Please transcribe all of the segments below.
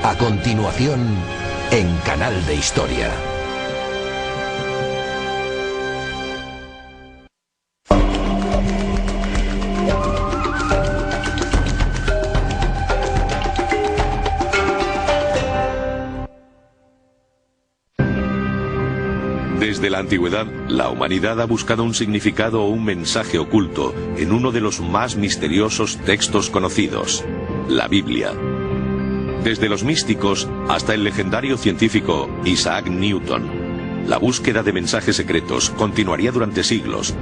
A continuación, en Canal de Historia. Desde la antigüedad, la humanidad ha buscado un significado o un mensaje oculto en uno de los más misteriosos textos conocidos, la Biblia. Desde los místicos hasta el legendario científico Isaac Newton, la búsqueda de mensajes secretos continuaría durante siglos,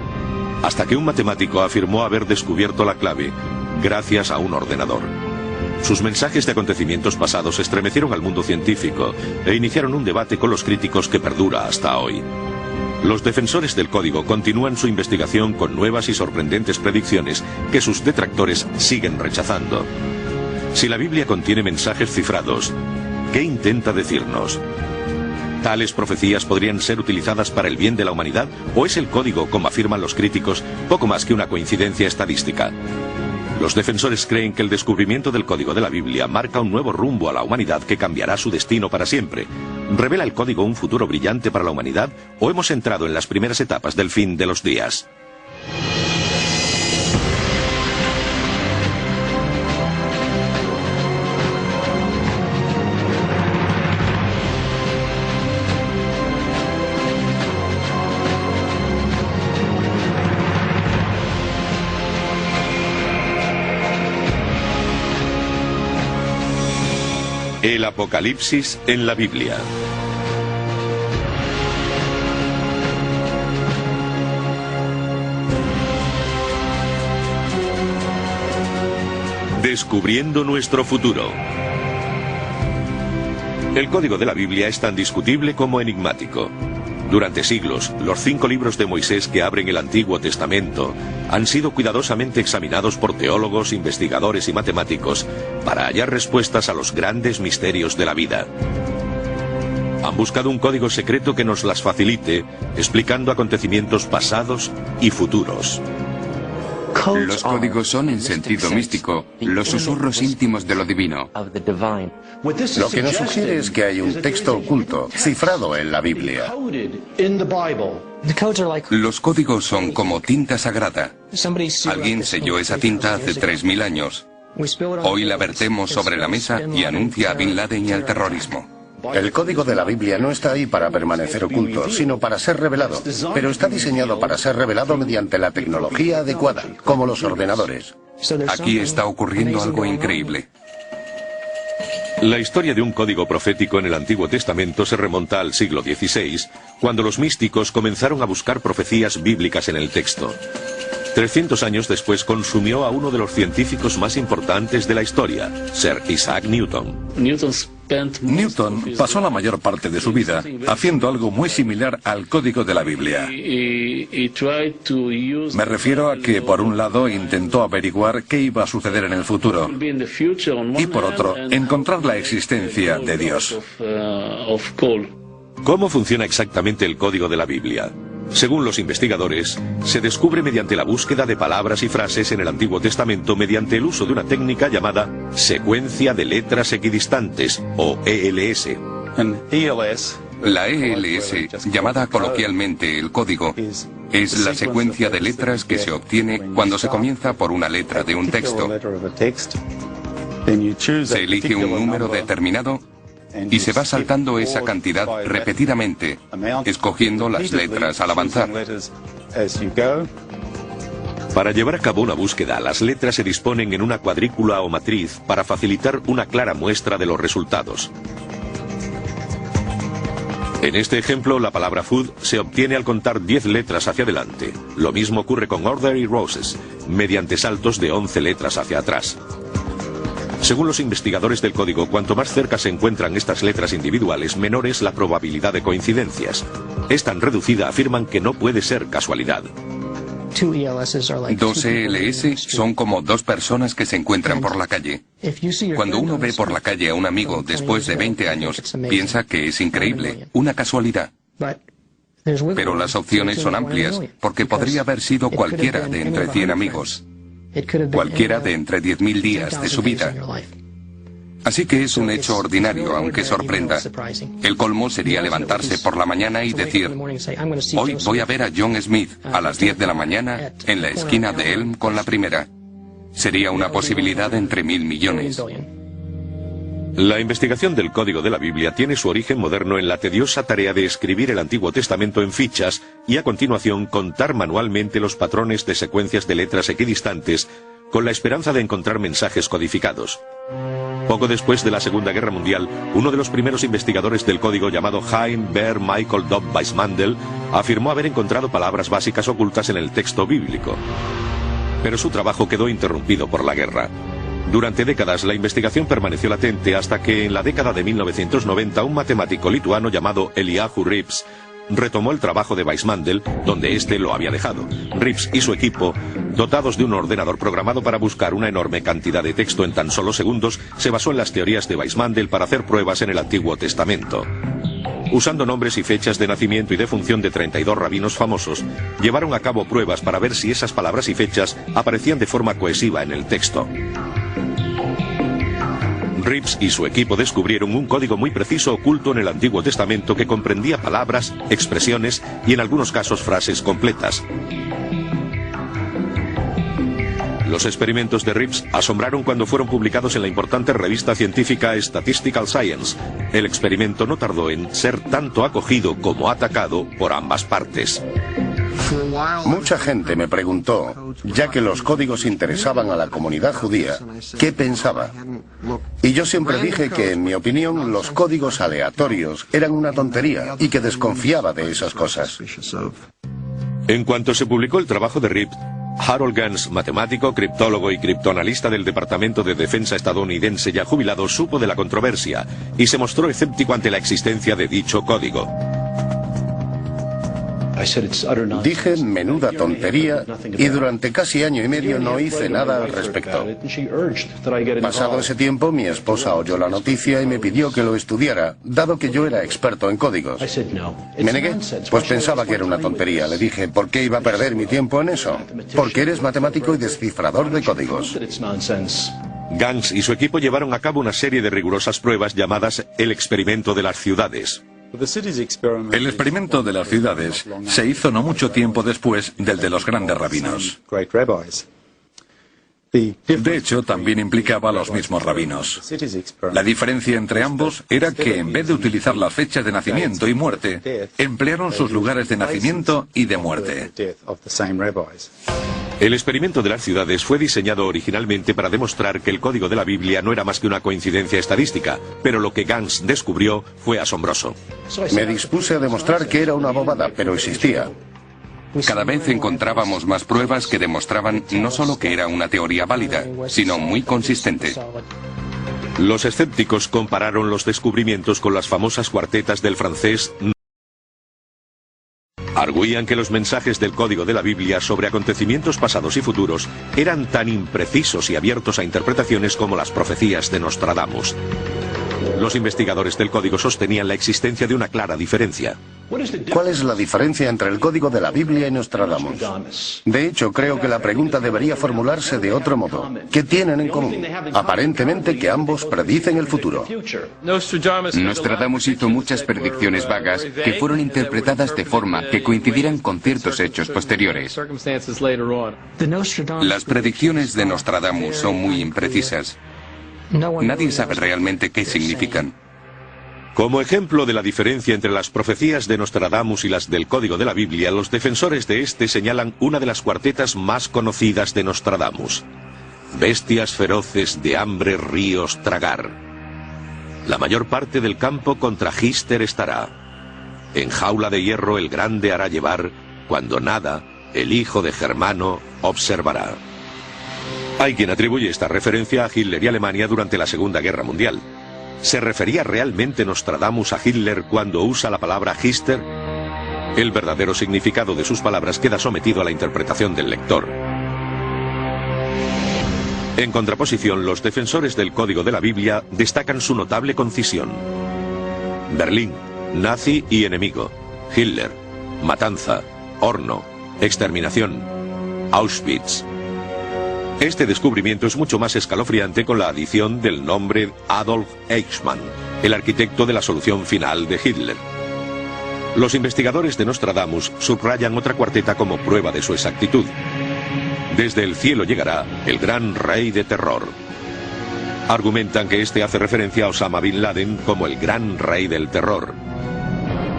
hasta que un matemático afirmó haber descubierto la clave gracias a un ordenador. Sus mensajes de acontecimientos pasados estremecieron al mundo científico e iniciaron un debate con los críticos que perdura hasta hoy. Los defensores del código continúan su investigación con nuevas y sorprendentes predicciones que sus detractores siguen rechazando. Si la Biblia contiene mensajes cifrados, ¿qué intenta decirnos? ¿Tales profecías podrían ser utilizadas para el bien de la humanidad o es el código, como afirman los críticos, poco más que una coincidencia estadística? Los defensores creen que el descubrimiento del código de la Biblia marca un nuevo rumbo a la humanidad que cambiará su destino para siempre. ¿Revela el código un futuro brillante para la humanidad o hemos entrado en las primeras etapas del fin de los días? El Apocalipsis en la Biblia. Descubriendo nuestro futuro. El código de la Biblia es tan discutible como enigmático. Durante siglos, los 5 libros de Moisés que abren el Antiguo Testamento han sido cuidadosamente examinados por teólogos, investigadores y matemáticos para hallar respuestas a los grandes misterios de la vida. Han buscado un código secreto que nos las facilite, explicando acontecimiimientos pasados y futuros. Los códigos son, en sentido místico, los susurros íntimos de lo divino. Lo que nos sugiere es que hay un texto oculto, cifrado en la Biblia. Los códigos son como tinta sagrada. Alguien selló esa tinta hace 3000 años. Hoy la vertemos sobre la mesa y anuncia a Bin Laden y al terrorismo. El código de la Biblia no está ahí para permanecer oculto, sino para ser revelado. Pero está diseñado para ser revelado mediante la tecnología adecuada, como los ordenadores. Aquí está ocurriendo algo increíble. La historia de un código profético en el Antiguo Testamento se remonta al siglo XVI, cuando los místicos comenzaron a buscar profecías bíblicas en el texto. 300 años después consumió a uno de los científicos más importantes de la historia, Sir Isaac Newton. Newton pasó la mayor parte de su vida haciendo algo muy similar al código de la Biblia. Me refiero a que, por un lado, intentó averiguar qué iba a suceder en el futuro y, por otro, encontrar la existencia de Dios. ¿Cómo funciona exactamente el código de la Biblia? Según los investigadores, se descubre mediante la búsqueda de palabras y frases en el Antiguo Testamento mediante el uso de una técnica llamada secuencia de letras equidistantes, o ELS. La ELS, llamada coloquialmente el código, es la secuencia de letras que se obtiene cuando se comienza por una letra de un texto. Se elige un número determinado y se va saltando esa cantidad repetidamente, escogiendo las letras al avanzar. Para llevar a cabo una búsqueda, las letras se disponen en una cuadrícula o matriz para facilitar una clara muestra de los resultados. En este ejemplo, la palabra food se obtiene al contar 10 letras hacia adelante. Lo mismo ocurre con order y roses, mediante saltos de 11 letras hacia atrás. Según los investigadores del código, cuanto más cerca se encuentran estas letras individuales, menor es la probabilidad de coincidencias. Es tan reducida, afirman, que no puede ser casualidad. 2 ELS son como 2 personas que se encuentran por la calle. Cuando uno ve por la calle a un amigo después de 20 años, piensa que es increíble, una casualidad. Pero las opciones son amplias, porque podría haber sido cualquiera de entre 100 amigos. Cualquiera de entre 10.000 días de su vida. Así que es un hecho ordinario, aunque sorprenda. El colmo sería levantarse por la mañana y decir: hoy voy a ver a John Smith a las 10 de la mañana en la esquina de Elm con la primera. Sería una posibilidad entre 1000 millones. La investigación del código de la Biblia tiene su origen moderno en la tediosa tarea de escribir el Antiguo Testamento en fichas y a continuación contar manualmente los patrones de secuencias de letras equidistantes con la esperanza de encontrar mensajes codificados. Poco después de la Segunda Guerra Mundial, uno de los primeros investigadores del código, llamado Chaim Ber Michael Dov Weissmandel, afirmó haber encontrado palabras básicas ocultas en el texto bíblico. Pero su trabajo quedó interrumpido por la guerra. Durante décadas la investigación permaneció latente hasta que en la década de 1990 un matemático lituano llamado Eliahu Rips retomó el trabajo de Weissmandel donde éste lo había dejado. Rips y su equipo, dotados de un ordenador programado para buscar una enorme cantidad de texto en tan solo segundos, se basó en las teorías de Weissmandel para hacer pruebas en el Antiguo Testamento. Usando nombres y fechas de nacimiento y defunción de 32 rabinos famosos, llevaron a cabo pruebas para ver si esas palabras y fechas aparecían de forma cohesiva en el texto. Rips y su equipo descubrieron un código muy preciso oculto en el Antiguo Testamento que comprendía palabras, expresiones y en algunos casos frases completas. Los experimentos de Rips asombraron cuando fueron publicados en la importante revista científica Statistical Science. El experimento no tardó en ser tanto acogido como atacado por ambas partes. Mucha gente me preguntó, ya que los códigos interesaban a la comunidad judía, ¿qué pensaba? Y yo siempre dije que, en mi opinión, los códigos aleatorios eran una tontería y que desconfiaba de esas cosas. En cuanto se publicó el trabajo de Rips, Harold Gans, matemático, criptólogo y criptoanalista del Departamento de Defensa estadounidense ya jubilado, supo de la controversia y se mostró escéptico ante la existencia de dicho código. Dije menuda tontería y durante casi año y medio no hice nada al respecto. Pasado ese tiempo, mi esposa oyó la noticia y me pidió que lo estudiara, dado que yo era experto en códigos. Me negué, pues pensaba que era una tontería. Le dije, ¿por qué iba a perder mi tiempo en eso? Porque eres matemático y descifrador de códigos. Gans y su equipo llevaron a cabo una serie de rigurosas pruebas llamadas el experimento de las ciudades. El experimento de las ciudades se hizo no mucho tiempo después del de los grandes rabinos. De hecho, también implicaba a los mismos rabinos. La diferencia entre ambos era que en vez de utilizar las fechas de nacimiento y muerte, emplearon sus lugares de nacimiento y de muerte. El experimento de las ciudades fue diseñado originalmente para demostrar que el código de la Biblia no era más que una coincidencia estadística, pero lo que Gans descubrió fue asombroso. Me dispuse a demostrar que era una bobada, pero existía. Cada vez encontrábamos más pruebas que demostraban no solo que era una teoría válida, sino muy consistente. Los escépticos compararon los descubrimientos con las famosas cuartetas del francés. Arguían que los mensajes del código de la Biblia sobre acontecimientos pasados y futuros eran tan imprecisos y abiertos a interpretaciones como las profecías de Nostradamus. Los investigadores del código sostenían la existencia de una clara diferencia. ¿Cuál es la diferencia entre el código de la Biblia y Nostradamus? De hecho, creo que la pregunta debería formularse de otro modo. ¿Qué tienen en común? Aparentemente que ambos predicen el futuro. Nostradamus hizo muchas predicciones vagas que fueron interpretadas de forma que coincidieran con ciertos hechos posteriores. Las predicciones de Nostradamus son muy imprecisas. Nadie sabe realmente qué significan. Como ejemplo de la diferencia entre las profecías de Nostradamus y las del Código de la Biblia, los defensores de este señalan una de las cuartetas más conocidas de Nostradamus. Bestias feroces de hambre ríos tragar. La mayor parte del campo contra Gister estará. En jaula de hierro el grande hará llevar, cuando nada, el hijo de Germano observará. Hay quien atribuye esta referencia a Hitler y Alemania durante la Segunda Guerra Mundial. ¿Se refería realmente Nostradamus a Hitler cuando usa la palabra Gister? El verdadero significado de sus palabras queda sometido a la interpretación del lector. En contraposición, los defensores del Código de la Biblia destacan su notable concisión. Berlín, nazi y enemigo. Hitler, matanza, horno, exterminación. Auschwitz. Este descubrimiento es mucho más escalofriante con la adición del nombre Adolf Eichmann, el arquitecto de la solución final de Hitler. Los investigadores de Nostradamus subrayan otra cuarteta como prueba de su exactitud. Desde el cielo llegará el gran rey de terror. Argumentan que este hace referencia a Osama Bin Laden como el gran rey del terror,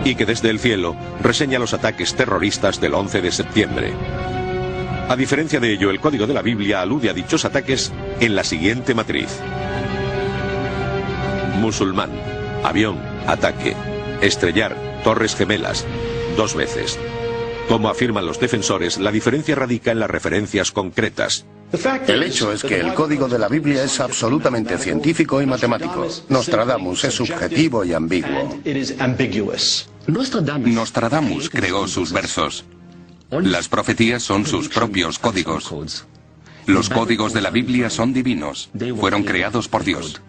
y que desde el cielo reseña los ataques terroristas del 11 de septiembre. A diferencia de ello, el código de la Biblia alude a dichos ataques en la siguiente matriz: musulmán, avión, ataque, estrellar, Torres Gemelas, 2 veces. Como afirman los defensores, la diferencia radica en las referencias concretas. El hecho es que el código de la Biblia es absolutamente científico y matemático. Nostradamus es subjetivo y ambiguo. Nostradamus creó sus versos. Las profecías son sus propios códigos. Los códigos de la Biblia son divinos. Fueron creados por Dios.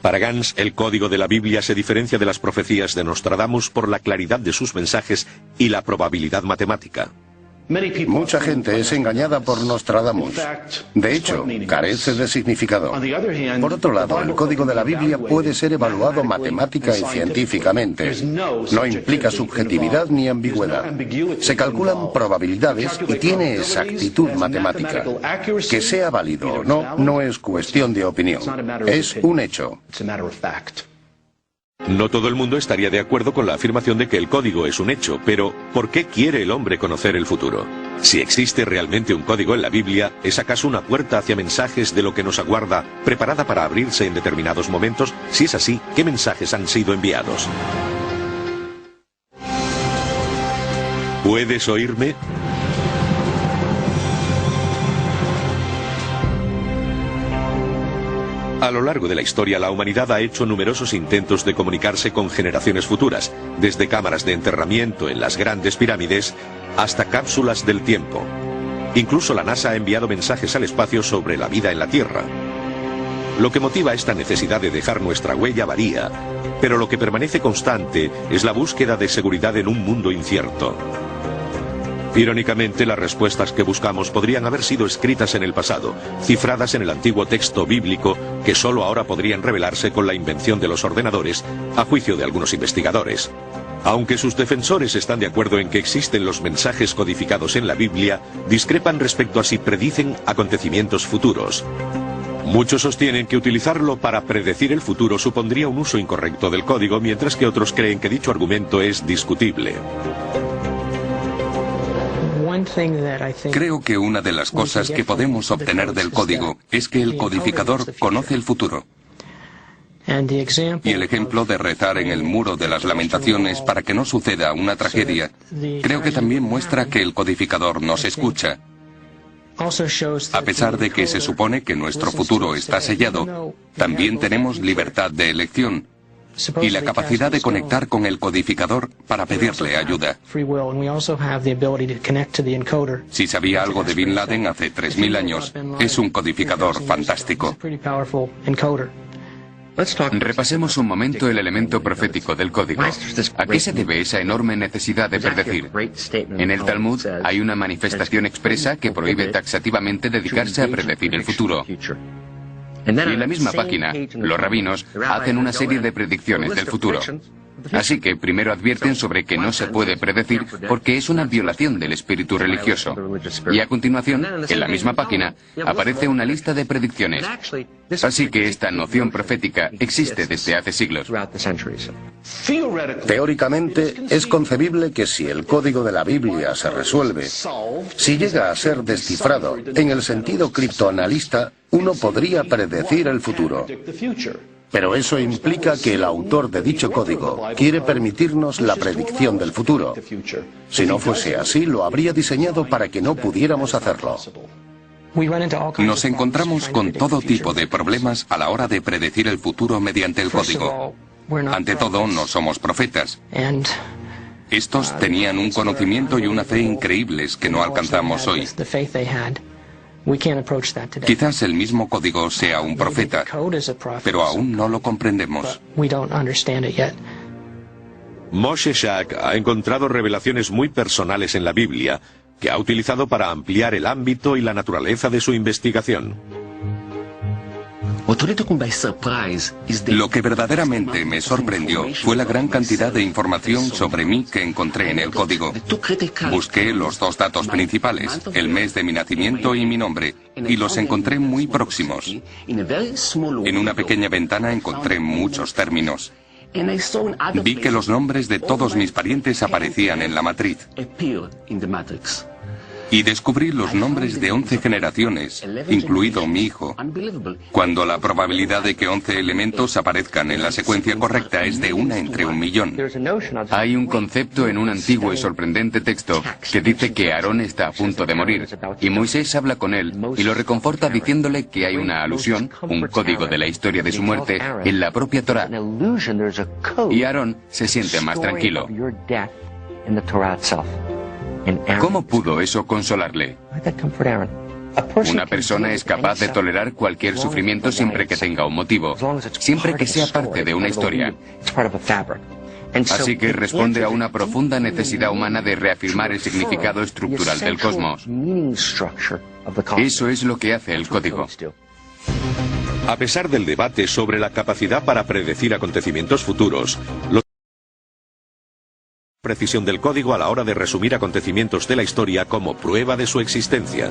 Para Gans, el código de la Biblia se diferencia de las profecías de Nostradamus por la claridad de sus mensajes y la probabilidad matemática. Mucha gente es engañada por Nostradamus. De hecho, carece de significado. Por otro lado, el código de la Biblia puede ser evaluado matemática y científicamente. No implica subjetividad ni ambigüedad. Se calculan probabilidades y tiene exactitud matemática. Que sea válido o no, no es cuestión de opinión. Es un hecho. No todo el mundo estaría de acuerdo con la afirmación de que el código es un hecho, pero ¿por qué quiere el hombre conocer el futuro? Si existe realmente un código en la Biblia, ¿es acaso una puerta hacia mensajes de lo que nos aguarda, preparada para abrirse en determinados momentos? Si es así, ¿qué mensajes han sido enviados? ¿Puedes oírme? A lo largo de la historia, la humanidad ha hecho numerosos intentos de comunicarse con generaciones futuras, desde cámaras de enterramiento en las grandes pirámides hasta cápsulas del tiempo. Incluso la NASA ha enviado mensajes al espacio sobre la vida en la Tierra. Lo que motiva esta necesidad de dejar nuestra huella varía, pero lo que permanece constante es la búsqueda de seguridad en un mundo incierto. Irónicamente, las respuestas que buscamos podrían haber sido escritas en el pasado, cifradas en el antiguo texto bíblico, que solo ahora podrían revelarse con la invención de los ordenadores, a juicio de algunos investigadores. Aunque sus defensores están de acuerdo en que existen los mensajes codificados en la Biblia, discrepan respecto a si predicen acontecimientos futuros. Muchos sostienen que utilizarlo para predecir el futuro supondría un uso incorrecto del código, mientras que otros creen que dicho argumento es discutible. Creo que una de las cosas que podemos obtener del código es que el codificador conoce el futuro. Y el ejemplo de rezar en el muro de las lamentaciones para que no suceda una tragedia, creo que también muestra que el codificador nos escucha. A pesar de que se supone que nuestro futuro está sellado, también tenemos libertad de elección y la capacidad de conectar con el codificador para pedirle ayuda. Si sabía algo de Bin Laden hace 3000 años, es un codificador fantástico. Repasemos un momento el elemento profético del código. ¿A qué se debe esa enorme necesidad de predecir? En el Talmud hay una manifestación expresa que prohíbe taxativamente dedicarse a predecir el futuro. Y en la misma página, los rabinos hacen una serie de predicciones del futuro. Así que primero advierten sobre que no se puede predecir porque es una violación del espíritu religioso. Y a continuación, en la misma página, aparece una lista de predicciones. Así que esta noción profética existe desde hace siglos. Teóricamente, es concebible que si el código de la Biblia se resuelve, si llega a ser descifrado en el sentido criptoanalista, uno podría predecir el futuro. Pero eso implica que el autor de dicho código quiere permitirnos la predicción del futuro. Si no fuese así, lo habría diseñado para que no pudiéramos hacerlo. Nos encontramos con todo tipo de problemas a la hora de predecir el futuro mediante el código. Ante todo, no somos profetas. Estos tenían un conocimiento y una fe increíbles que no alcanzamos hoy. Quizás el mismo código sea un profeta, pero aún no lo comprendemos. Moshe Shag ha encontrado revelaciones muy personales en la Biblia, que ha utilizado para ampliar el ámbito y la naturaleza de su investigación. Lo que verdaderamente me sorprendió fue la gran cantidad de información sobre mí que encontré en el código. Busqué los dos datos principales, el mes de mi nacimiento y mi nombre, y los encontré muy próximos. En una pequeña ventana encontré muchos términos. Vi que los nombres de todos mis parientes aparecían en la matriz. Y descubrí los nombres de 11 generaciones, incluido mi hijo, cuando la probabilidad de que 11 elementos aparezcan en la secuencia correcta es de 1 entre 1.000.000. Hay un concepto en un antiguo y sorprendente texto que dice que Aarón está a punto de morir, y Moisés habla con él y lo reconforta diciéndole que hay una alusión, un código de la historia de su muerte, en la propia Torá. Y Aarón se siente más tranquilo. ¿Cómo pudo eso consolarle? Una persona es capaz de tolerar cualquier sufrimiento siempre que tenga un motivo, siempre que sea parte de una historia. Así que responde a una profunda necesidad humana de reafirmar el significado estructural del cosmos. Eso es lo que hace el código. A pesar del debate sobre la capacidad para predecir acontecimientos futuros, precisión del código a la hora de resumir acontecimientos de la historia como prueba de su existencia.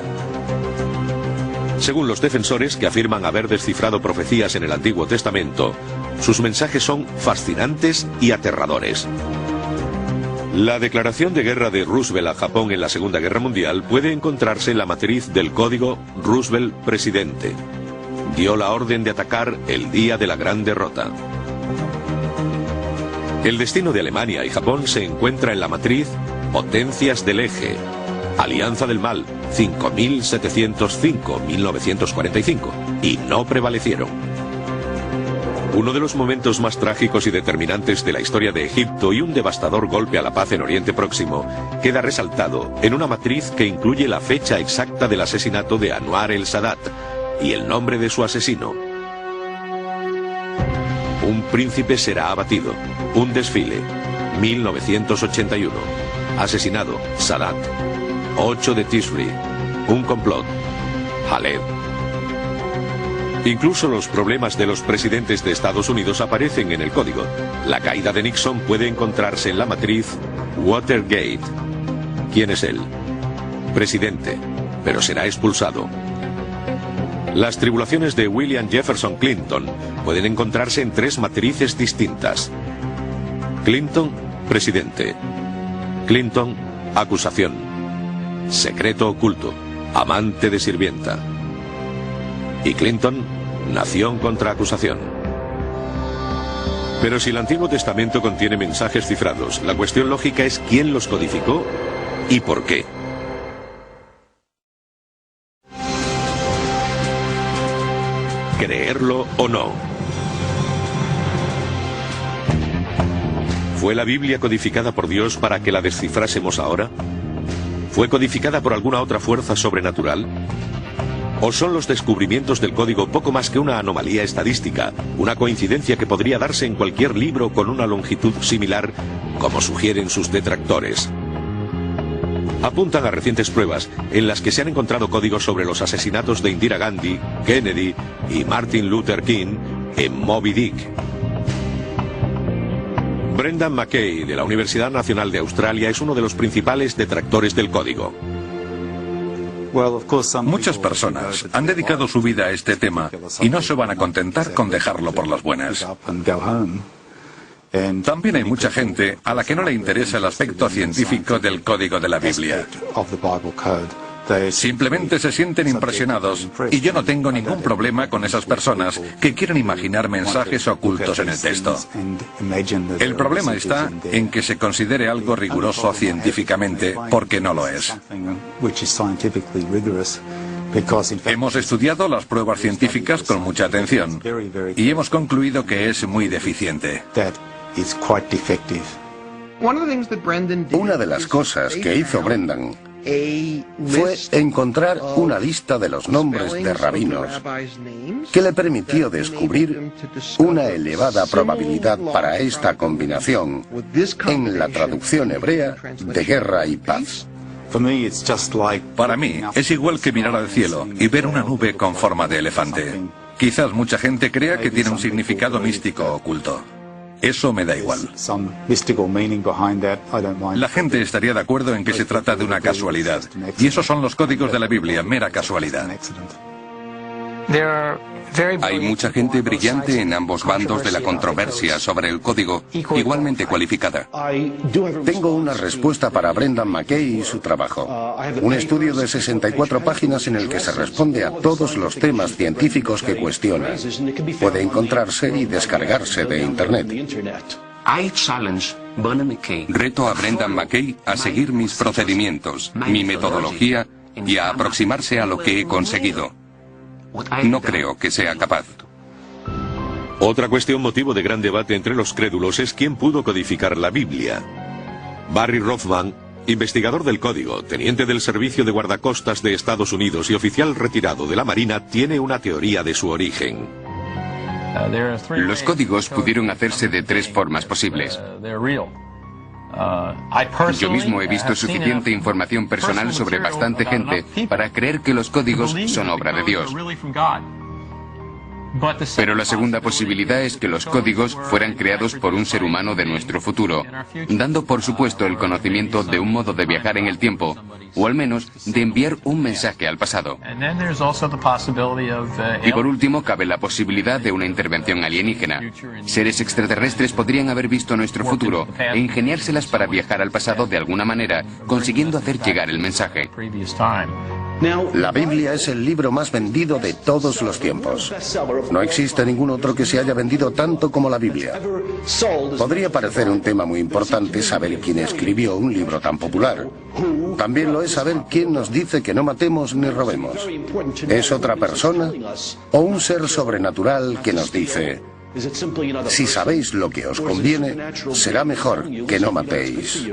Según los defensores, que afirman haber descifrado profecías en el Antiguo Testamento, sus mensajes son fascinantes y aterradores. La declaración de guerra de Roosevelt a Japón en la Segunda Guerra Mundial puede encontrarse en la matriz del código Roosevelt Presidente. Dio la orden de atacar el día de la gran derrota. El destino de Alemania y Japón se encuentra en la matriz Potencias del Eje, Alianza del Mal, 5705-1945, y no prevalecieron. Uno de los momentos más trágicos y determinantes de la historia de Egipto y un devastador golpe a la paz en Oriente Próximo queda resaltado en una matriz que incluye la fecha exacta del asesinato de Anwar el-Sadat y el nombre de su asesino. Un príncipe será abatido. Un desfile. 1981. Asesinado. Sadat. 8 de Tishri. Un complot. Haled. Incluso los problemas de los presidentes de Estados Unidos aparecen en el código. La caída de Nixon puede encontrarse en la matriz Watergate. ¿Quién es él? Presidente, pero será expulsado. Las tribulaciones de William Jefferson Clinton pueden encontrarse en 3 matrices distintas. Clinton, presidente. Clinton, acusación. Secreto oculto, amante de sirvienta. Y Clinton, nación contra acusación. Pero si el Antiguo Testamento contiene mensajes cifrados, la cuestión lógica es quién los codificó y por qué. Creerlo o no. ¿Fue la Biblia codificada por Dios para que la descifrásemos ahora? ¿Fue codificada por alguna otra fuerza sobrenatural? ¿O son los descubrimientos del código poco más que una anomalía estadística, una coincidencia que podría darse en cualquier libro con una longitud similar, como sugieren sus detractores? Apuntan a recientes pruebas en las que se han encontrado códigos sobre los asesinatos de Indira Gandhi, Kennedy y Martin Luther King en Moby Dick. Brendan McKay, de la Universidad Nacional de Australia, es uno de los principales detractores del código. Muchas personas han dedicado su vida a este tema y no se van a contentar con dejarlo por las buenas. También hay mucha gente a la que no le interesa el aspecto científico del código de la Biblia. Simplemente se sienten impresionados y yo no tengo ningún problema con esas personas que quieren imaginar mensajes ocultos en el texto. El problema está en que se considere algo riguroso científicamente, porque no lo es. Hemos estudiado las pruebas científicas con mucha atención y hemos concluido que es muy deficiente. Una de las cosas que hizo Brendan fue encontrar una lista de los nombres de rabinos que le permitió descubrir una elevada probabilidad para esta combinación en la traducción hebrea de guerra y paz. Para mí, es igual que mirar al cielo y ver una nube con forma de elefante. Quizás mucha gente crea que tiene un significado místico oculto. Eso me da igual. La gente estaría de acuerdo en que se trata de una casualidad. Y esos son los códigos de la Biblia, mera casualidad. Hay mucha gente brillante en ambos bandos de la controversia sobre el código, igualmente cualificada. Tengo una respuesta para Brendan Mackay y su trabajo. Un estudio de 64 páginas en el que se responde a todos los temas científicos que cuestiona. Puede encontrarse y descargarse de Internet. Reto a Brendan Mackay a seguir mis procedimientos, mi metodología y a aproximarse a lo que he conseguido. No creo que sea capaz. Otra cuestión motivo de gran debate entre los crédulos es quién pudo codificar la Biblia. Barry Rothman, investigador del código, teniente del Servicio de Guardacostas de Estados Unidos y oficial retirado de la Marina, tiene una teoría de su origen. Los códigos pudieron hacerse de tres formas posibles. Yo mismo he visto suficiente información personal sobre bastante gente para creer que los códigos son obra de Dios. Pero la segunda posibilidad es que los códigos fueran creados por un ser humano de nuestro futuro, dando por supuesto el conocimiento de un modo de viajar en el tiempo, o al menos de enviar un mensaje al pasado. Y por último, cabe la posibilidad de una intervención alienígena. Seres extraterrestres podrían haber visto nuestro futuro e ingeniárselas para viajar al pasado de alguna manera, consiguiendo hacer llegar el mensaje. La Biblia es el libro más vendido de todos los tiempos. No existe ningún otro que se haya vendido tanto como la Biblia. Podría parecer un tema muy importante saber quién escribió un libro tan popular. También lo es saber quién nos dice que no matemos ni robemos. ¿Es otra persona o un ser sobrenatural que nos dice: si sabéis lo que os conviene, será mejor que no matéis?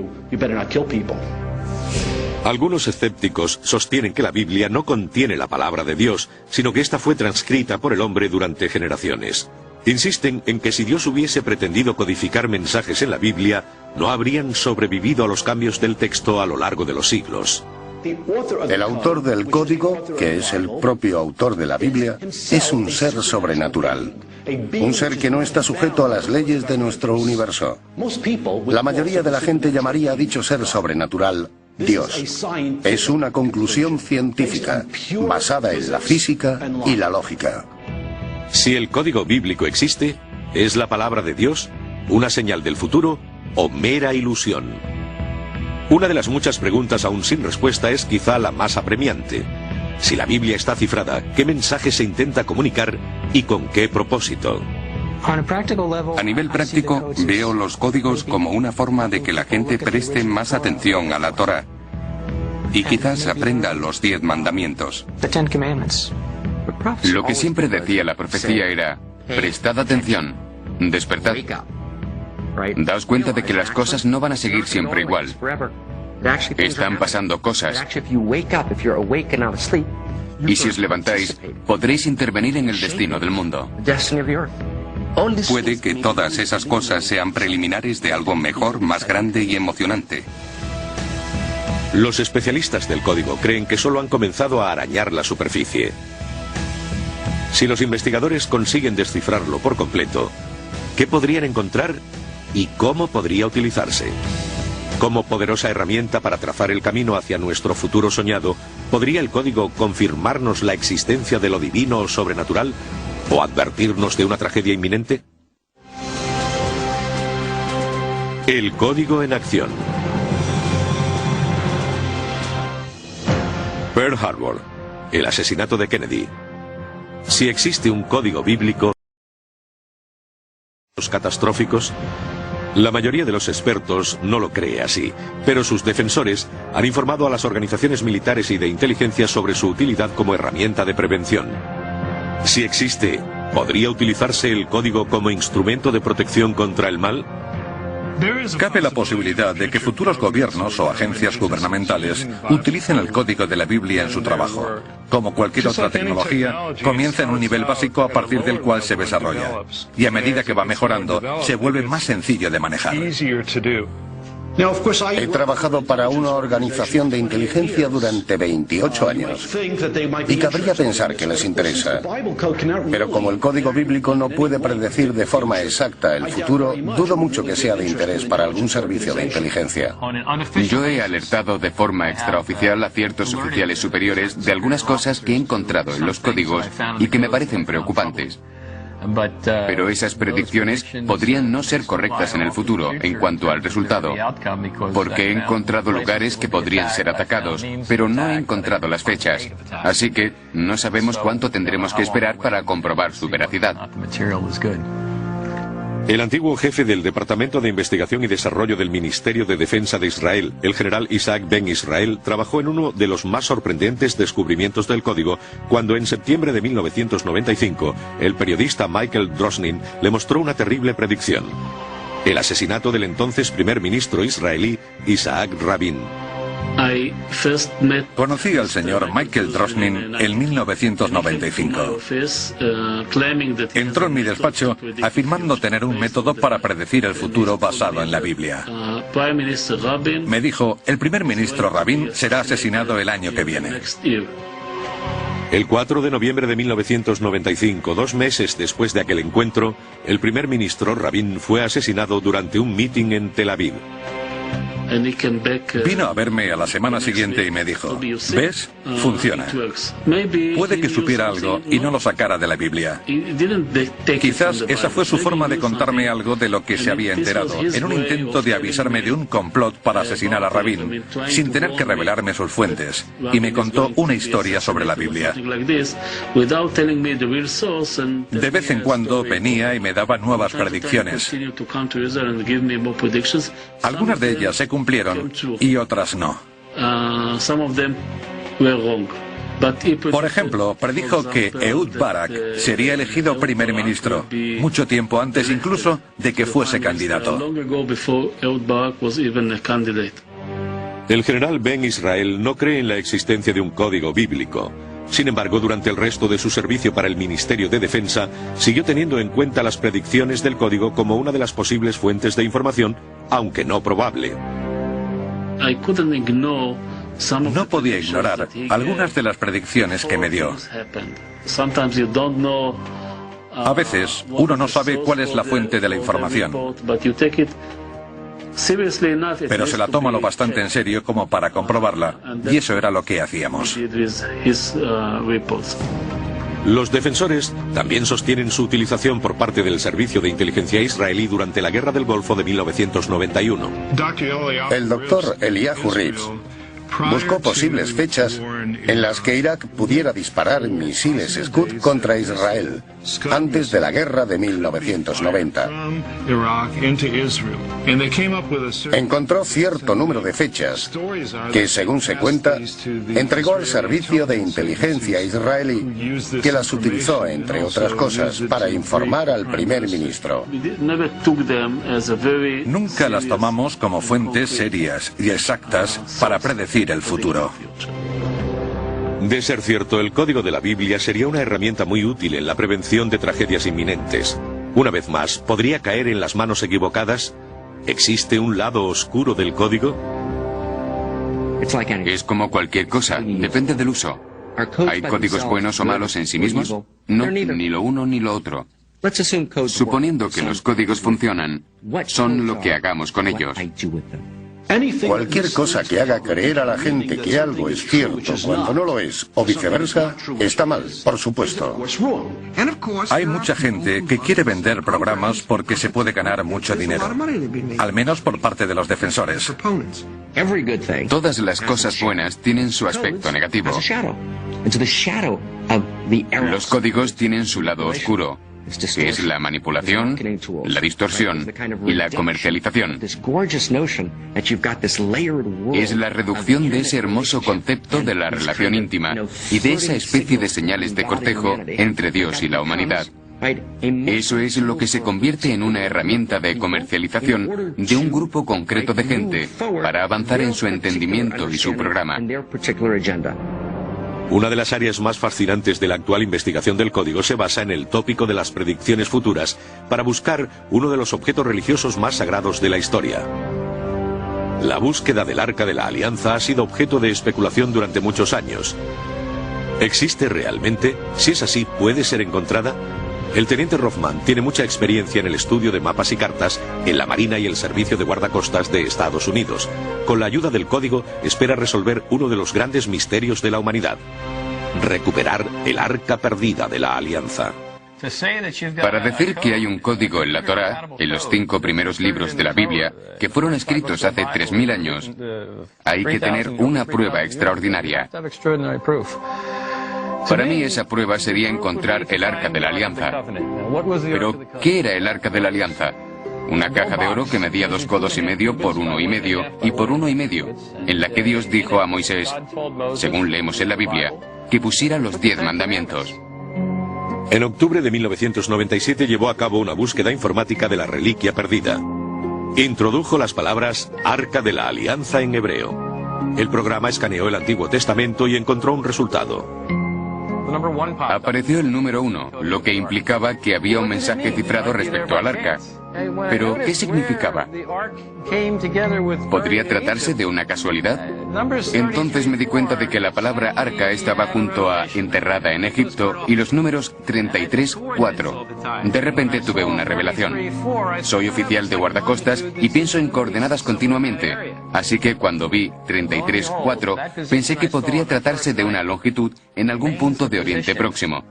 Algunos escépticos sostienen que la Biblia no contiene la palabra de Dios, sino que ésta fue transcrita por el hombre durante generaciones. Insisten en que si Dios hubiese pretendido codificar mensajes en la Biblia, no habrían sobrevivido a los cambios del texto a lo largo de los siglos. El autor del código, que es el propio autor de la Biblia, es un ser sobrenatural. Un ser que no está sujeto a las leyes de nuestro universo. La mayoría de la gente llamaría a dicho ser sobrenatural Dios. Es una conclusión científica, basada en la física y la lógica. Si el código bíblico existe, ¿es la palabra de Dios, una señal del futuro o mera ilusión? Una de las muchas preguntas aún sin respuesta es quizá la más apremiante. Si la Biblia está cifrada, ¿qué mensaje se intenta comunicar y con qué propósito? A nivel práctico, veo los códigos como una forma de que la gente preste más atención a la Torá y quizás aprenda los 10 mandamientos. Lo que siempre decía la profecía era: prestad atención, despertad. Daos cuenta de que las cosas no van a seguir siempre igual. Están pasando cosas. Y si os levantáis, podréis intervenir en el destino del mundo. Puede que todas esas cosas sean preliminares de algo mejor, más grande y emocionante. Los especialistas del código creen que solo han comenzado a arañar la superficie. Si los investigadores consiguen descifrarlo por completo, ¿qué podrían encontrar y cómo podría utilizarse? Como poderosa herramienta para trazar el camino hacia nuestro futuro soñado, ¿podría el código confirmarnos la existencia de lo divino o sobrenatural o advertirnos de una tragedia inminente? El código en acción. Pearl Harbor, el asesinato de Kennedy. Si existe un código bíblico, los catastróficos, la mayoría de los expertos no lo cree así, pero sus defensores han informado a las organizaciones militares y de inteligencia sobre su utilidad como herramienta de prevención. Si existe, ¿podría utilizarse el código como instrumento de protección contra el mal? Cabe la posibilidad de que futuros gobiernos o agencias gubernamentales utilicen el código de la Biblia en su trabajo. Como cualquier otra tecnología, comienza en un nivel básico a partir del cual se desarrolla. Y a medida que va mejorando, se vuelve más sencillo de manejar. He trabajado para una organización de inteligencia durante 28 años y cabría pensar que les interesa. Pero como el código bíblico no puede predecir de forma exacta el futuro, dudo mucho que sea de interés para algún servicio de inteligencia. Yo he alertado de forma extraoficial a ciertos oficiales superiores de algunas cosas que he encontrado en los códigos y que me parecen preocupantes. Pero esas predicciones podrían no ser correctas en el futuro en cuanto al resultado, porque he encontrado lugares que podrían ser atacados, pero no he encontrado las fechas. Así que no sabemos cuánto tendremos que esperar para comprobar su veracidad. El antiguo jefe del Departamento de Investigación y Desarrollo del Ministerio de Defensa de Israel, el general Isaac Ben Israel, trabajó en uno de los más sorprendentes descubrimientos del código cuando en septiembre de 1995 el periodista Michael Drosnin le mostró una terrible predicción: el asesinato del entonces primer ministro israelí Isaac Rabin. Conocí al señor Michael Drosnin en 1995. Entró en mi despacho afirmando tener un método para predecir el futuro basado en la Biblia. Me dijo, el primer ministro Rabin será asesinado el año que viene. El 4 de noviembre de 1995, 2 meses después de aquel encuentro, el primer ministro Rabin fue asesinado durante un mitin en Tel Aviv. Vino a verme a la semana siguiente y me dijo, ¿ves? Funciona. Puede que supiera algo y no lo sacara de la Biblia. Quizás esa fue su forma de contarme algo de lo que se había enterado, en un intento de avisarme de un complot para asesinar a Rabin, sin tener que revelarme sus fuentes. Y me contó una historia sobre la Biblia. De vez en cuando venía y me daba nuevas predicciones. Algunas de ellas se cumplieron y otras no. Por ejemplo, predijo que Ehud Barak sería elegido primer ministro, mucho tiempo antes incluso de que fuese candidato. El general Ben Israel no cree en la existencia de un código bíblico. Sin embargo, durante el resto de su servicio para el Ministerio de Defensa, siguió teniendo en cuenta las predicciones del código como una de las posibles fuentes de información, aunque no probable. No podía ignorar algunas de las predicciones que me dio. A veces, uno no sabe cuál es la fuente de la información, pero se la toma lo bastante en serio como para comprobarla, y eso era lo que hacíamos. Los defensores también sostienen su utilización por parte del Servicio de Inteligencia israelí durante la Guerra del Golfo de 1991. El doctor Eliyahu Reeves buscó posibles fechas en las que Irak pudiera disparar misiles Scud contra Israel antes de la guerra de 1990. Encontró cierto número de fechas que, según se cuenta, entregó al servicio de inteligencia israelí, que las utilizó, entre otras cosas, para informar al primer ministro. Nunca las tomamos como fuentes serias y exactas para predecir el futuro. De ser cierto, el código de la Biblia sería una herramienta muy útil en la prevención de tragedias inminentes. Una vez más, ¿podría caer en las manos equivocadas? ¿Existe un lado oscuro del código? Es como cualquier cosa, depende del uso. ¿Hay códigos buenos o malos en sí mismos? No, ni lo uno ni lo otro. Suponiendo que los códigos funcionan, son lo que hagamos con ellos. Cualquier cosa que haga creer a la gente que algo es cierto cuando no lo es, o viceversa, está mal, por supuesto. Hay mucha gente que quiere vender programas porque se puede ganar mucho dinero, al menos por parte de los defensores. Todas las cosas buenas tienen su aspecto negativo. Los códigos tienen su lado oscuro, que es la manipulación, la distorsión y la comercialización. Es la reducción de ese hermoso concepto de la relación íntima y de esa especie de señales de cortejo entre Dios y la humanidad. Eso es lo que se convierte en una herramienta de comercialización de un grupo concreto de gente para avanzar en su entendimiento y su programa. Una de las áreas más fascinantes de la actual investigación del código se basa en el tópico de las predicciones futuras para buscar uno de los objetos religiosos más sagrados de la historia. La búsqueda del Arca de la Alianza ha sido objeto de especulación durante muchos años. ¿Existe realmente? Si es así, ¿puede ser encontrada? El teniente Rothman tiene mucha experiencia en el estudio de mapas y cartas en la Marina y el Servicio de Guardacostas de Estados Unidos. Con la ayuda del código, espera resolver uno de los grandes misterios de la humanidad: recuperar el Arca perdida de la Alianza. Para decir que hay un código en la Torá, en los 5 primeros libros de la Biblia, que fueron escritos hace 3000 años, hay que tener una prueba extraordinaria. Para mí esa prueba sería encontrar el Arca de la Alianza. Pero, ¿qué era el Arca de la Alianza? Una caja de oro que medía 2,5 codos por 1,5 y por 1,5, en la que Dios dijo a Moisés, según leemos en la Biblia, que pusiera los 10 mandamientos. En octubre de 1997 llevó a cabo una búsqueda informática de la reliquia perdida. Introdujo las palabras Arca de la Alianza en hebreo. El programa escaneó el Antiguo Testamento y encontró un resultado. Apareció el número 1, lo que implicaba que había un mensaje cifrado respecto al arca. Pero, ¿qué significaba? ¿Podría tratarse de una casualidad? Entonces me di cuenta de que la palabra arca estaba junto a enterrada en Egipto y los números 33-4. De repente tuve una revelación. Soy oficial de guardacostas y pienso en coordenadas continuamente. Así que cuando vi 33-4, pensé que podría tratarse de una longitud en algún punto de Oriente Próximo.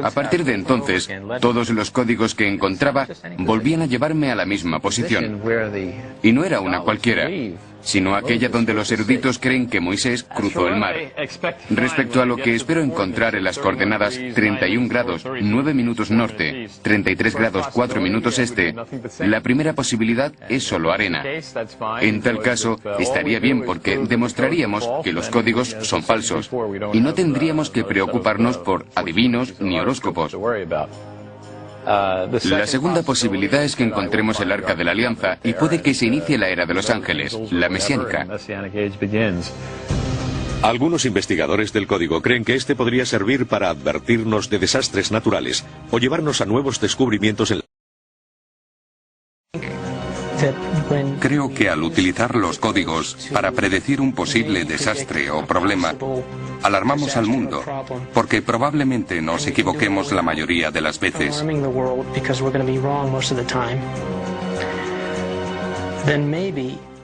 A partir de entonces, todos los códigos que encontraba volvían a llevarme a la misma posición. Y no era una cualquiera, sino aquella donde los eruditos creen que Moisés cruzó el mar. Respecto a lo que espero encontrar en las coordenadas 31 grados 9 minutos norte, 33 grados 4 minutos este, la primera posibilidad es solo arena. En tal caso, estaría bien porque demostraríamos que los códigos son falsos y no tendríamos que preocuparnos por adivinos ni horóscopos. La segunda posibilidad es que encontremos el Arca de la Alianza y puede que se inicie la era de los ángeles, la mesiánica. Algunos investigadores del código creen que este podría servir para advertirnos de desastres naturales o llevarnos a nuevos descubrimientos en la... Creo que al utilizar los códigos para predecir un posible desastre o problema, alarmamos al mundo, porque probablemente nos equivoquemos la mayoría de las veces.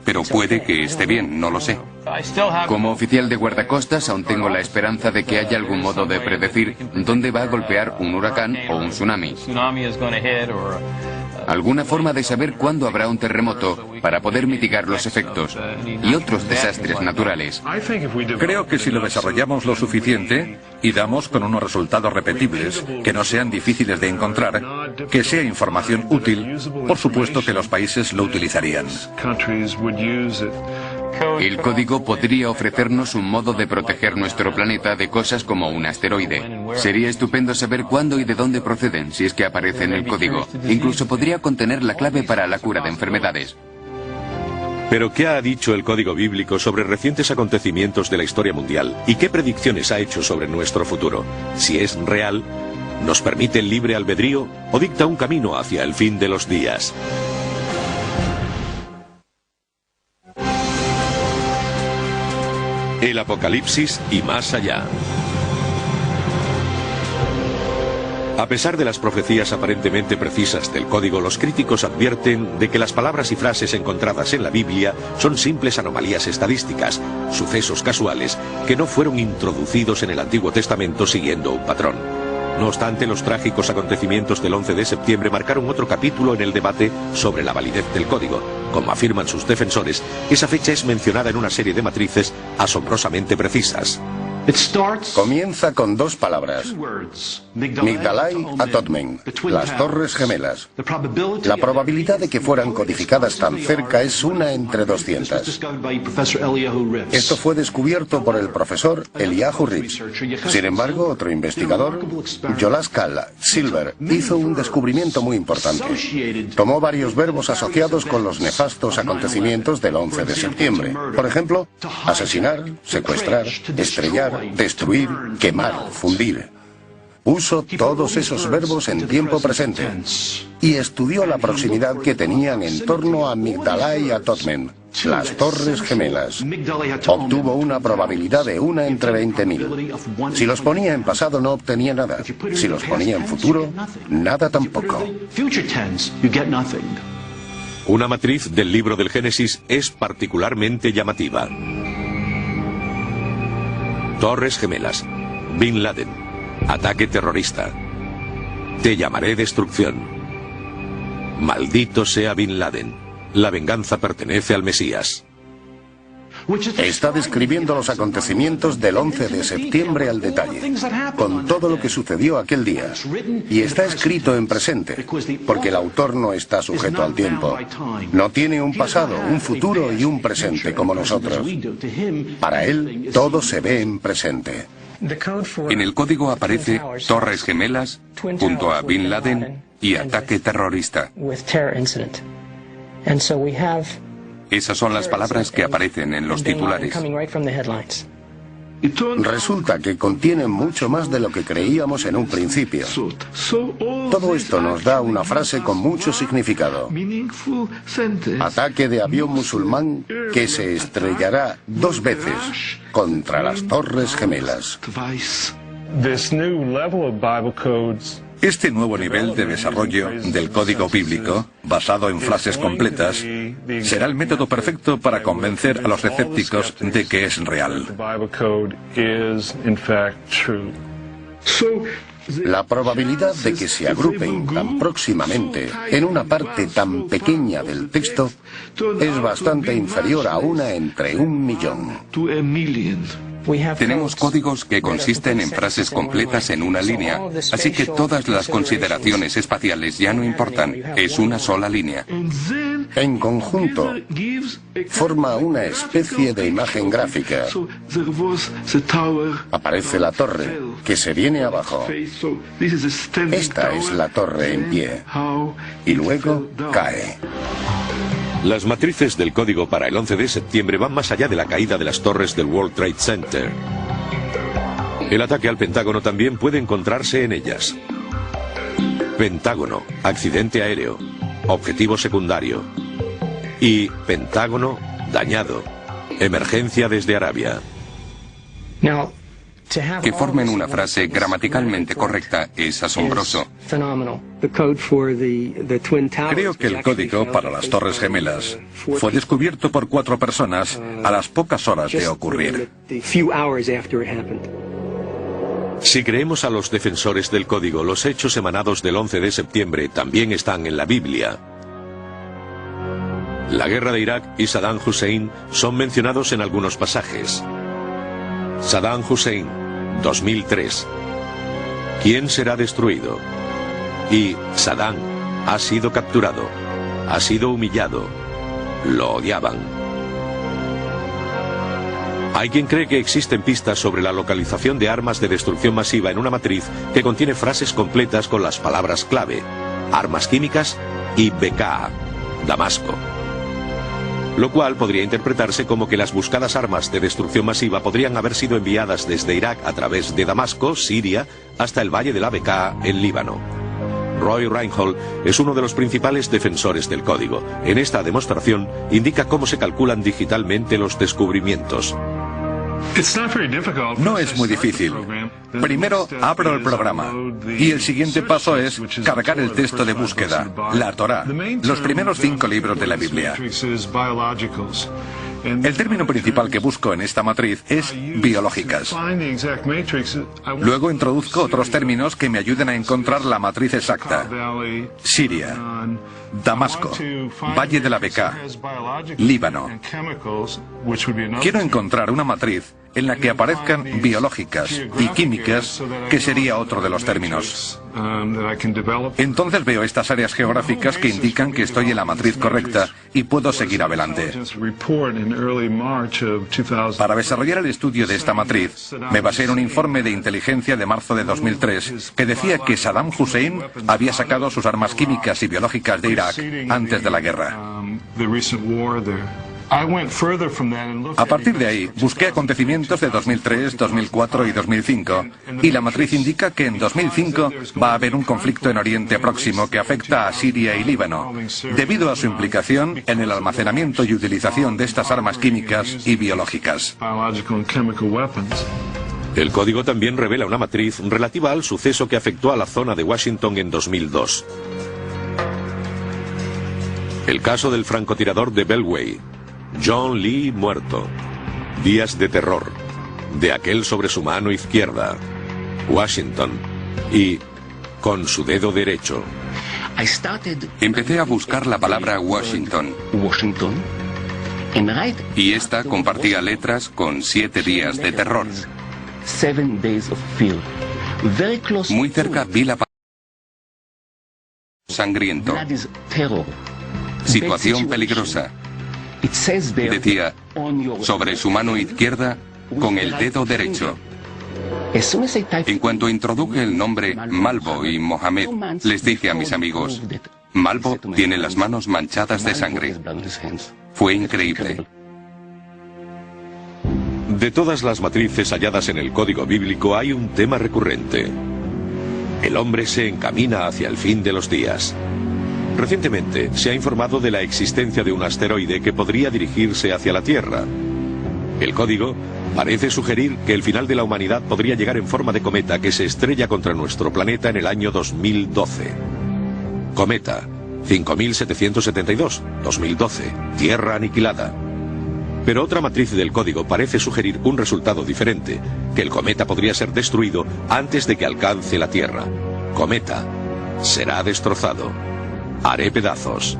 Pero puede que esté bien, no lo sé. Como oficial de guardacostas aún tengo la esperanza de que haya algún modo de predecir dónde va a golpear un huracán o un tsunami. Alguna forma de saber cuándo habrá un terremoto para poder mitigar los efectos y otros desastres naturales. Creo que si lo desarrollamos lo suficiente y damos con unos resultados repetibles, que no sean difíciles de encontrar, que sea información útil, por supuesto que los países lo utilizarían. El código podría ofrecernos un modo de proteger nuestro planeta de cosas como un asteroide. Sería estupendo saber cuándo y de dónde proceden si es que aparece en el código. Incluso podría contener la clave para la cura de enfermedades. Pero ¿qué ha dicho el código bíblico sobre recientes acontecimientos de la historia mundial? ¿Y qué predicciones ha hecho sobre nuestro futuro? Si es real, ¿nos permite el libre albedrío o dicta un camino hacia el fin de los días? El Apocalipsis y más allá. A pesar de las profecías aparentemente precisas del código, los críticos advierten de que las palabras y frases encontradas en la Biblia son simples anomalías estadísticas, sucesos casuales que no fueron introducidos en el Antiguo Testamento siguiendo un patrón. No obstante, los trágicos acontecimientos del 11 de septiembre marcaron otro capítulo en el debate sobre la validez del código. Como afirman sus defensores, esa fecha es mencionada en una serie de matrices asombrosamente precisas. Comienza con 2 palabras: Migdalai Atotmen, las Torres Gemelas. La probabilidad de que fueran codificadas tan cerca es 1 entre 200. Esto fue descubierto por el profesor Eliyahu Rips. Sin embargo, otro investigador, Yolaskal Silver, hizo un descubrimiento muy importante. Tomó varios verbos asociados con los nefastos acontecimientos del 11 de septiembre. Por ejemplo, asesinar, secuestrar, estrellar, destruir, quemar, fundir. Puso todos esos verbos en tiempo presente y estudió la proximidad que tenían en torno a Migdalai Atotmen. las Torres Gemelas. Obtuvo una probabilidad de 1 entre 20.000. Si los ponía en pasado no obtenía nada. Si los ponía en futuro, nada tampoco. Una matriz del libro del Génesis es particularmente llamativa. Torres Gemelas. Bin Laden. Ataque terrorista. Te llamaré destrucción. Maldito sea Bin Laden. La venganza pertenece al Mesías. Está describiendo los acontecimientos del 11 de septiembre al detalle, con todo lo que sucedió aquel día. Y está escrito en presente, porque el autor no está sujeto al tiempo. No tiene un pasado, un futuro y un presente como nosotros. Para él, todo se ve en presente. En el código aparece Torres Gemelas junto a Bin Laden y ataque terrorista. Esas son las palabras que aparecen en los titulares. Resulta que contiene mucho más de lo que creíamos en un principio. Todo esto nos da una frase con mucho significado. Ataque de avión musulmán que se estrellará 2 veces contra las Torres Gemelas. Este nuevo nivel de desarrollo del código bíblico, basado en frases completas, será el método perfecto para convencer a los escépticos de que es real. La probabilidad de que se agrupen tan próximamente en una parte tan pequeña del texto es bastante inferior a 1 entre 1.000.000. Tenemos códigos que consisten en frases completas en una línea, así que todas las consideraciones espaciales ya no importan, es una sola línea. En conjunto, forma una especie de imagen gráfica. Aparece la torre, que se viene abajo. Esta es la torre en pie. Y luego cae. Las matrices del código para el 11 de septiembre van más allá de la caída de las torres del World Trade Center. El ataque al Pentágono también puede encontrarse en ellas. Pentágono, accidente aéreo, objetivo secundario. Y Pentágono dañado, emergencia desde Arabia. Que formen una frase gramaticalmente correcta es asombroso. Creo que el código para las Torres Gemelas fue descubierto por 4 personas a las pocas horas de ocurrir. Si creemos a los defensores del código, los hechos emanados del 11 de septiembre también están en la Biblia. La guerra de Irak y Saddam Hussein son mencionados en algunos pasajes. Saddam Hussein, 2003. ¿Quién será destruido? Y Saddam ha sido capturado, ha sido humillado, lo odiaban. Hay quien cree que existen pistas sobre la localización de armas de destrucción masiva en una matriz que contiene frases completas con las palabras clave, armas químicas y BK, Damasco. Lo cual podría interpretarse como que las buscadas armas de destrucción masiva podrían haber sido enviadas desde Irak a través de Damasco, Siria, hasta el Valle de la Bekaa, en Líbano. Roy Reinhold es uno de los principales defensores del código. En esta demostración indica cómo se calculan digitalmente los descubrimientos. No es muy difícil. Primero abro el programa y el siguiente paso es cargar el texto de búsqueda, la Torá, los primeros 5 libros de la Biblia. El término principal que busco en esta matriz es biológicas. Luego introduzco otros términos que me ayuden a encontrar la matriz exacta. Siria, Damasco, Valle de la Bekaa, Líbano. Quiero encontrar una matriz en la que aparezcan biológicas y químicas, que sería otro de los términos. Entonces veo estas áreas geográficas que indican que estoy en la matriz correcta y puedo seguir adelante. Para desarrollar el estudio de esta matriz, me basé en un informe de inteligencia de marzo de 2003 que decía que Saddam Hussein había sacado sus armas químicas y biológicas de Irak antes de la guerra. A partir de ahí, busqué acontecimientos de 2003, 2004 y 2005, y la matriz indica que en 2005 va a haber un conflicto en Oriente Próximo que afecta a Siria y Líbano, debido a su implicación en el almacenamiento y utilización de estas armas químicas y biológicas. El código también revela una matriz relativa al suceso que afectó a la zona de Washington en 2002. El caso del francotirador de Beltway, John Lee muerto, días de terror, de aquel sobre su mano izquierda, Washington, y con su dedo derecho. Empecé a buscar la palabra Washington. Y esta compartía letras con 7 días de terror. Muy cerca vi la palabra sangriento. Situación peligrosa. Decía, sobre su mano izquierda, con el dedo derecho. En cuanto introduje el nombre Malvo y Mohamed, les dije a mis amigos, Malvo tiene las manos manchadas de sangre. Fue increíble. De todas las matrices halladas en el código bíblico hay un tema recurrente. El hombre se encamina hacia el fin de los días. Recientemente se ha informado de la existencia de un asteroide que podría dirigirse hacia la Tierra. El código parece sugerir que el final de la humanidad podría llegar en forma de cometa que se estrella contra nuestro planeta en el año 2012. Cometa 5772, 2012, Tierra aniquilada. Pero otra matriz del código parece sugerir un resultado diferente, que el cometa podría ser destruido antes de que alcance la Tierra. Cometa será destrozado. Haré pedazos.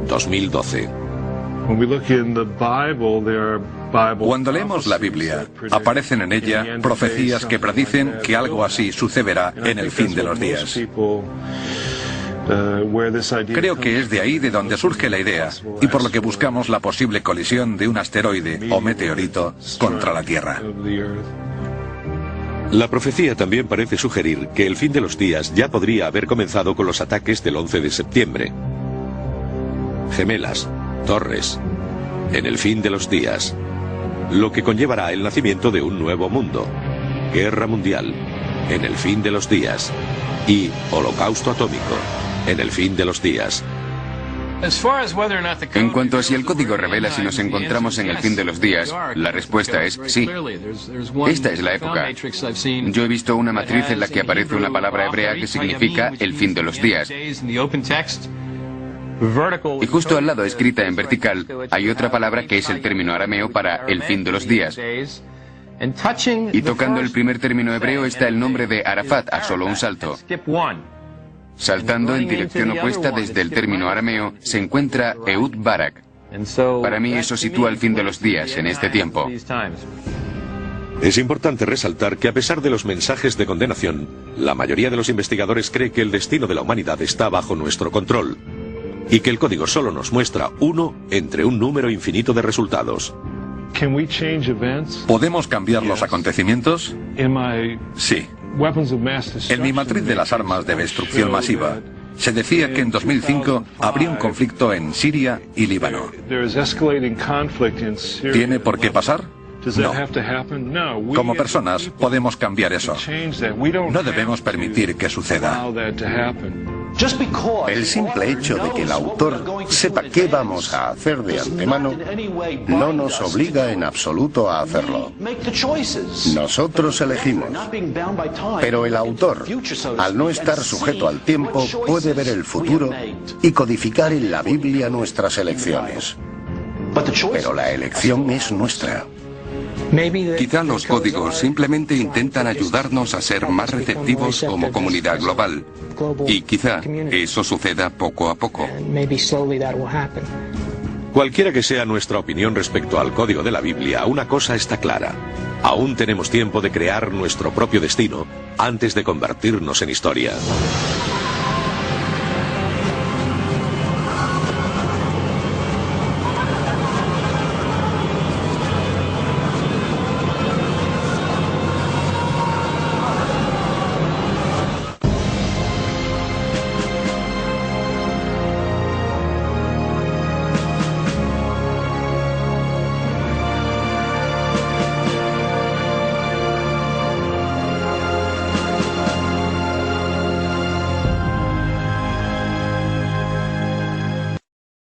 2012. Cuando leemos la Biblia, aparecen en ella profecías que predicen que algo así sucederá en el fin de los días. Creo que es de ahí de donde surge la idea, y por lo que buscamos la posible colisión de un asteroide o meteorito contra la Tierra. La profecía también parece sugerir que el fin de los días ya podría haber comenzado con los ataques del 11 de septiembre. Gemelas, torres, en el fin de los días, lo que conllevará el nacimiento de un nuevo mundo, guerra mundial, en el fin de los días, y holocausto atómico, en el fin de los días. En cuanto a si el código revela si nos encontramos en el fin de los días, la respuesta es sí. Esta es la época. Yo he visto una matriz en la que aparece una palabra hebrea que significa el fin de los días. Y justo al lado, escrita en vertical, hay otra palabra que es el término arameo para el fin de los días. Y tocando el primer término hebreo está el nombre de Arafat a solo un salto. Saltando en dirección opuesta desde el término arameo se encuentra Ehud Barak. Para mí eso sitúa el fin de los días en este tiempo. Es importante resaltar que a pesar de los mensajes de condenación, la mayoría de los investigadores cree que el destino de la humanidad está bajo nuestro control y que el código solo nos muestra uno entre un número infinito de resultados. ¿Podemos cambiar los acontecimientos? Sí. En mi matriz de las armas de destrucción masiva, se decía que en 2005 habría un conflicto en Siria y Líbano. ¿Tiene por qué pasar? No. Como personas podemos cambiar eso. No debemos permitir que suceda. El simple hecho de que el autor sepa qué vamos a hacer de antemano no nos obliga en absoluto a hacerlo. Nosotros elegimos. Pero el autor, al no estar sujeto al tiempo, puede ver el futuro y codificar en la Biblia nuestras elecciones. Pero la elección es nuestra. Quizá los códigos simplemente intentan ayudarnos a ser más receptivos como comunidad global. Y quizá eso suceda poco a poco. Cualquiera que sea nuestra opinión respecto al código de la Biblia, una cosa está clara. Aún tenemos tiempo de crear nuestro propio destino antes de convertirnos en historia.